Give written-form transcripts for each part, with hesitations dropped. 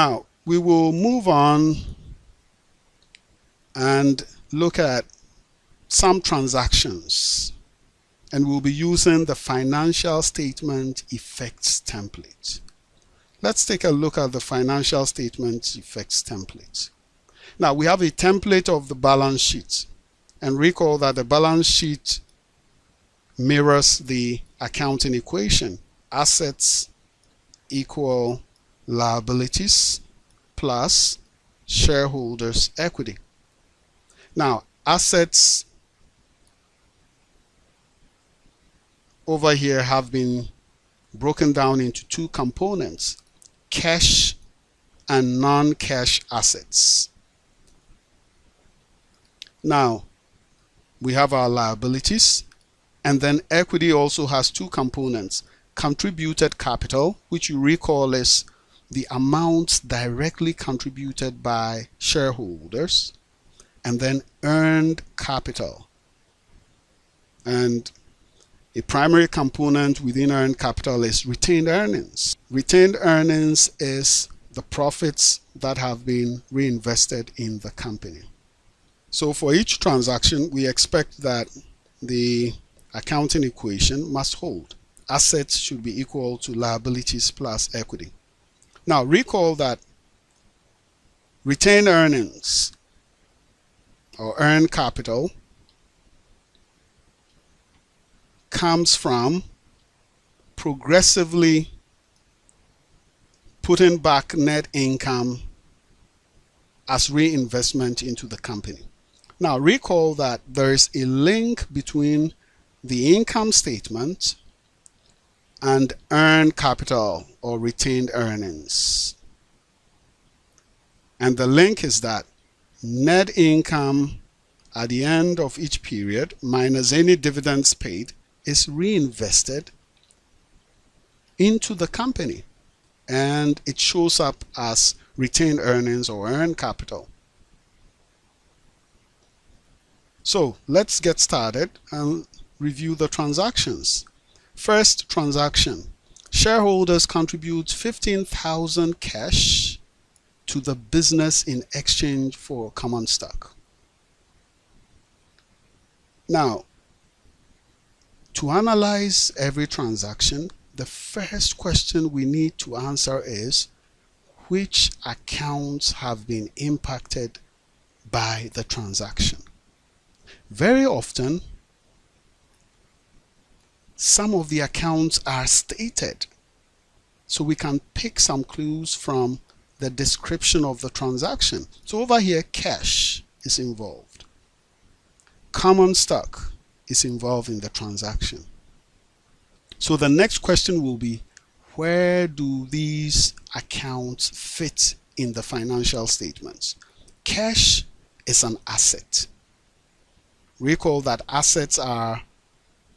Now we will move on and look at some transactions, and we'll be using the financial statement effects template. Let's take a look at the financial statement effects template. Now we have a template of the balance sheet, and recall that the balance sheet mirrors the accounting equation: assets equal liabilities plus shareholders' equity. Now assets over here have been broken down into two components: cash and non-cash assets. Now we have our liabilities, and then equity also has two components: contributed capital, which you recall is the amounts directly contributed by shareholders, and then earned capital. And a primary component within earned capital is retained earnings. Retained earnings is the profits that have been reinvested in the company. So for each transaction, we expect that the accounting equation must hold. Assets should be equal to liabilities plus equity. Now recall that retained earnings or earned capital comes from progressively putting back net income as reinvestment into the company. Now recall that there is a link between the income statement and earned capital or retained earnings. And the link is that net income at the end of each period minus any dividends paid is reinvested into the company, and it shows up as retained earnings or earned capital. So let's get started and review the transactions. First transaction: shareholders contribute 15,000 cash to the business in exchange for common stock. Now, to analyze every transaction, the first question we need to answer is, which accounts have been impacted by the transaction? Very often, some of the accounts are stated, so we can pick some clues from the description of the transaction. So over here, cash is involved. Common stock is involved in the transaction. So the next question will be, where do these accounts fit in the financial statements? Cash is an asset. Recall that assets are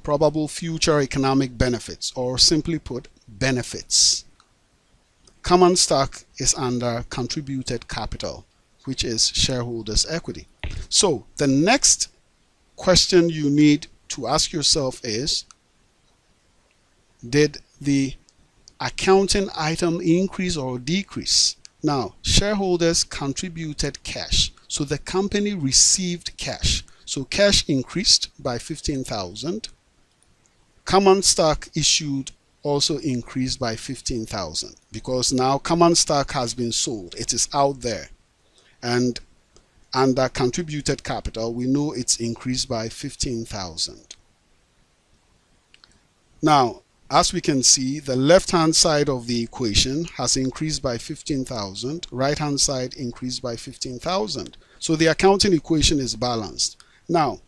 probable future economic benefits, or simply put, benefits. Common stock is under contributed capital, which is shareholders' equity. So the next question you need to ask yourself is, did the accounting item increase or decrease? Now, shareholders contributed cash, so the company received cash. So cash increased by 15,000. Common stock issued also increased by 15,000, because now common stock has been sold. It is out there. And under contributed capital, we know it's increased by 15,000. Now, as we can see, the left-hand side of the equation has increased by 15,000. Right-hand side increased by 15,000. So the accounting equation is balanced. Now,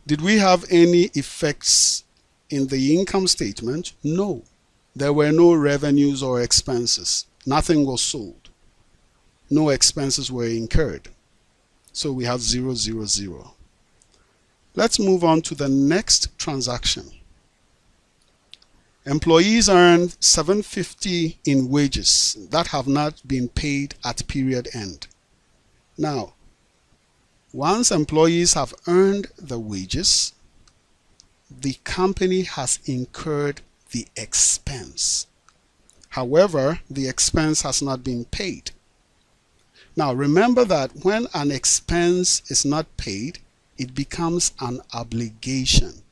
did we have any effects in the income statement? No. There were no revenues or expenses. Nothing was sold. No expenses were incurred. So we have 0, 0, 0. Let's move on to the next transaction. Employees earned $750 in wages that have not been paid at period end. Now, once employees have earned the wages, the company has incurred the expense. However, the expense has not been paid. Now remember that when an expense is not paid, it becomes an obligation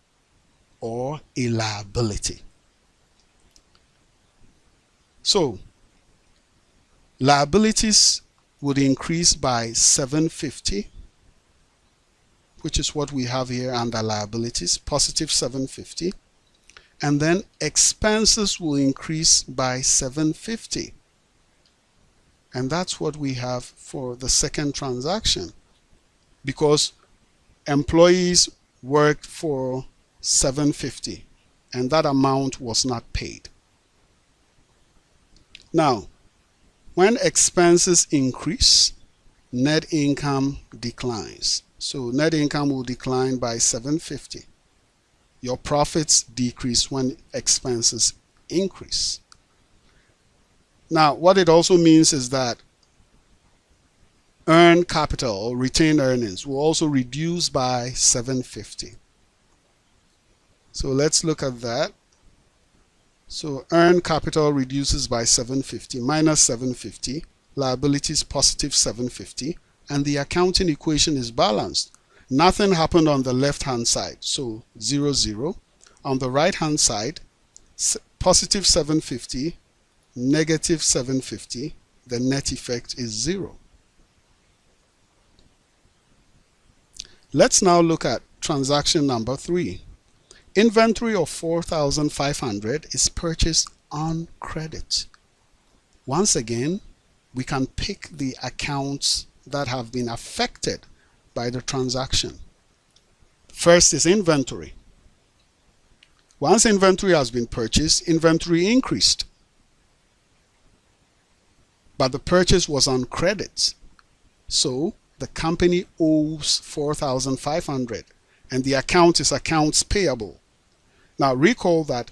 or a liability. So liabilities would increase by 750, which is what we have here under liabilities, positive 750. And then expenses will increase by 750. And that's what we have for the second transaction, because employees worked for 750 and that amount was not paid. Now, when expenses increase, net income declines. So net income will decline by 750. Your profits decrease when expenses increase. Now, what it also means is that earned capital or retained earnings will also reduce by 750. So let's look at that. So earned capital reduces by 750 minus 750, liabilities positive 750, and the accounting equation is balanced. Nothing happened on the left hand side, so 0, 0. On the right hand side, positive 750, negative 750, the net effect is 0. Let's now look at transaction number 3. Inventory of 4,500 is purchased on credit. Once again, we can pick the accounts that have been affected by the transaction. First is inventory. Once inventory has been purchased, inventory increased. But the purchase was on credit. So the company owes 4,500 and the account is accounts payable. Now recall that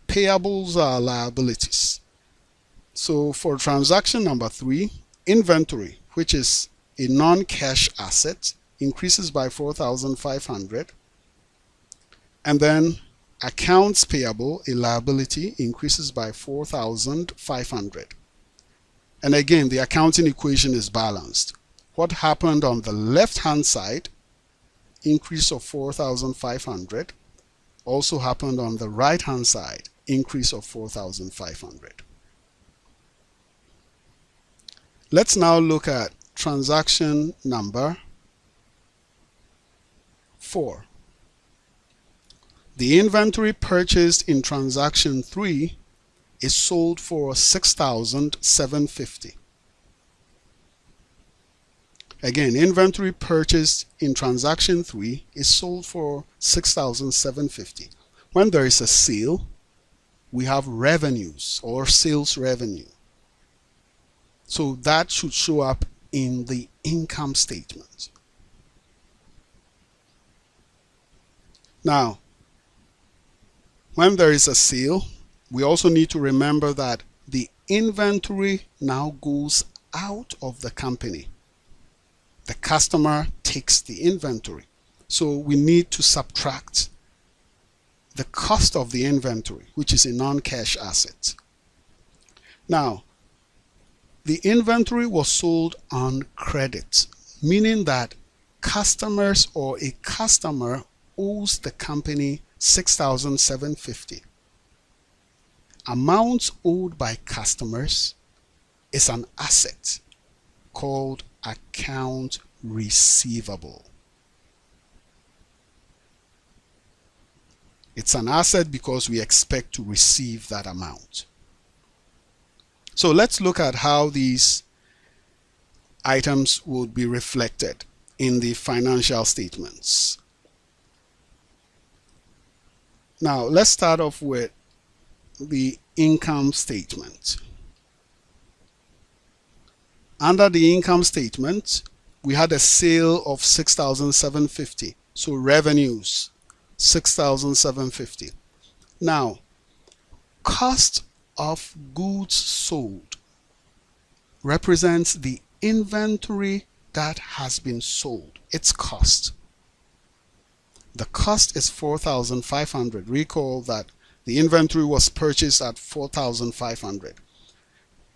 payables are liabilities. So for transaction number 3, inventory, which is a non-cash asset, increases by 4,500, and then accounts payable, a liability, increases by 4,500. And again, the accounting equation is balanced. What happened on the left hand side, increase of 4,500, also happened on the right hand side, increase of 4,500. Let's now look at transaction number 4. The inventory purchased in transaction 3 is sold for 6,750. Again, inventory purchased in transaction 3 is sold for 6,750. When there is a sale, we have revenues or sales revenue. So that should show up in the income statement. Now, when there is a sale, we also need to remember that the inventory now goes out of the company. The customer takes the inventory. So we need to subtract the cost of the inventory, which is a non-cash asset. Now, the inventory was sold on credit, meaning that customers or a customer owes the company 6,750. Amounts owed by customers is an asset called account receivable. It's an asset because we expect to receive that amount. So let's look at how these items would be reflected in the financial statements. Now let's start off with the income statement. Under the income statement, we had a sale of 6,750. So revenues, 6,750. Now, cost of goods sold represents the inventory that has been sold, its cost. The cost is 4,500. Recall that the inventory was purchased at 4,500.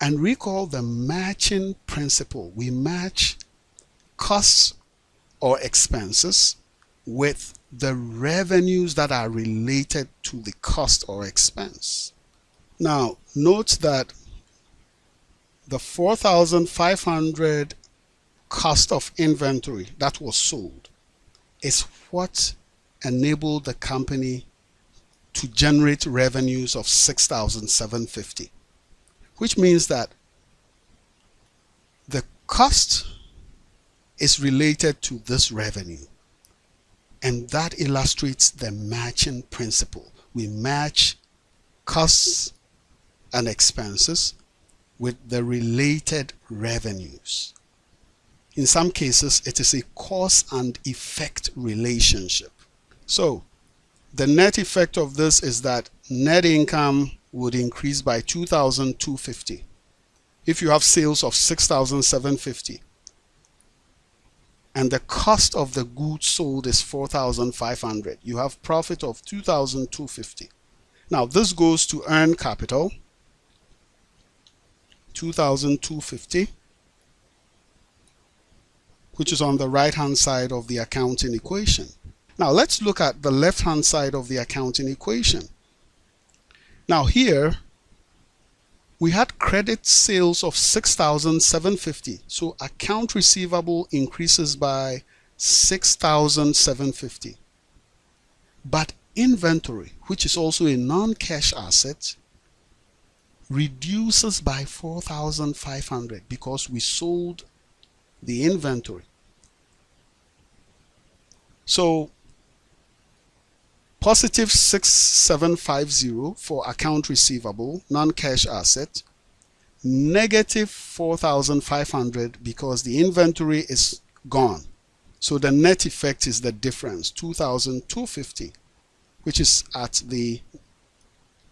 And recall the matching principle. We match costs or expenses with the revenues that are related to the cost or expense. Now, note that the 4,500 cost of inventory that was sold is what enabled the company to generate revenues of 6,750, which means that the cost is related to this revenue, and that illustrates the matching principle. We match costs and expenses with the related revenues. In some cases, it is a cause and effect relationship. So the net effect of this is that net income would increase by 2,250. If you have sales of 6,750 and the cost of the goods sold is 4,500, you have profit of 2,250. Now this goes to earned capital, 2,250, which is on the right hand side of the accounting equation. Now let's look at the left hand side of the accounting equation. Now here we had credit sales of 6,750, so account receivable increases by 6,750. But inventory, which is also a non-cash asset, reduces by 4,500 because we sold the inventory. So positive 6,750 for account receivable, non-cash asset, negative 4,500 because the inventory is gone. So the net effect is the difference, 2,250, which is at the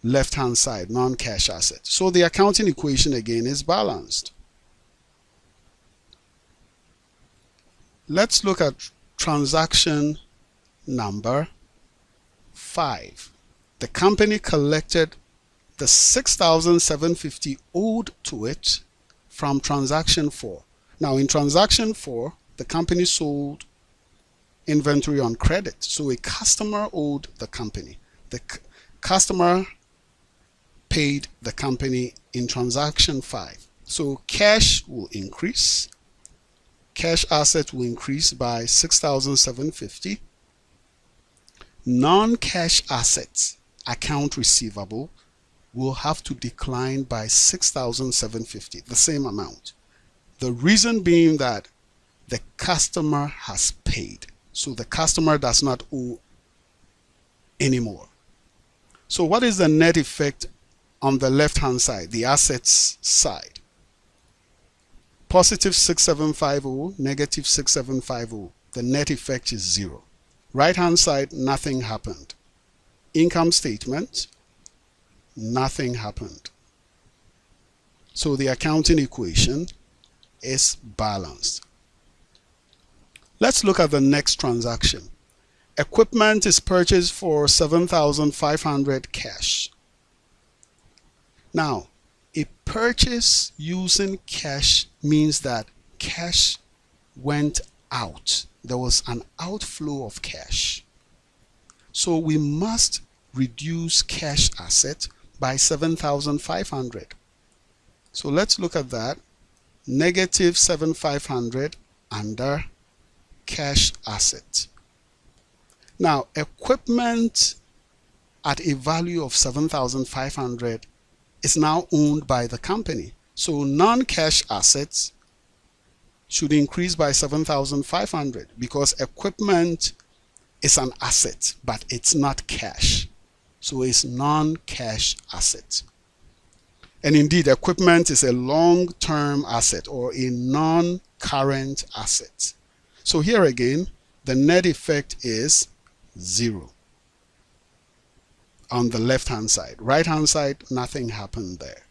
left hand side, non-cash asset. So the accounting equation again is balanced. Let's look at transaction number 5. The company collected the 6,750 owed to it from transaction 4. Now in transaction 4, the company sold inventory on credit. So a customer owed the company. The customer paid the company in transaction 5. So cash will increase. Cash asset will increase by 6,750. Non-cash assets, account receivable, will have to decline by 6,750, the same amount. The reason being that the customer has paid. So the customer does not owe anymore. So what is the net effect on the left hand side, the assets side? Positive 6,750, negative 6,750. The net effect is 0. Right hand side, nothing happened. Income statement, nothing happened. So the accounting equation is balanced. Let's look at the next transaction. Equipment is purchased for 7,500 cash. Now, a purchase using cash means that cash went out. There was an outflow of cash. So we must reduce cash asset by 7,500. So let's look at that. Negative 7,500 under cash asset. Now, equipment at a value of 7,500 is now owned by the company. So non-cash assets should increase by 7,500 because equipment is an asset, but it's not cash. So it's non-cash asset. And indeed, equipment is a long-term asset or a non-current asset. So here again, the net effect is 0 on the left-hand side. Right-hand side, nothing happened there.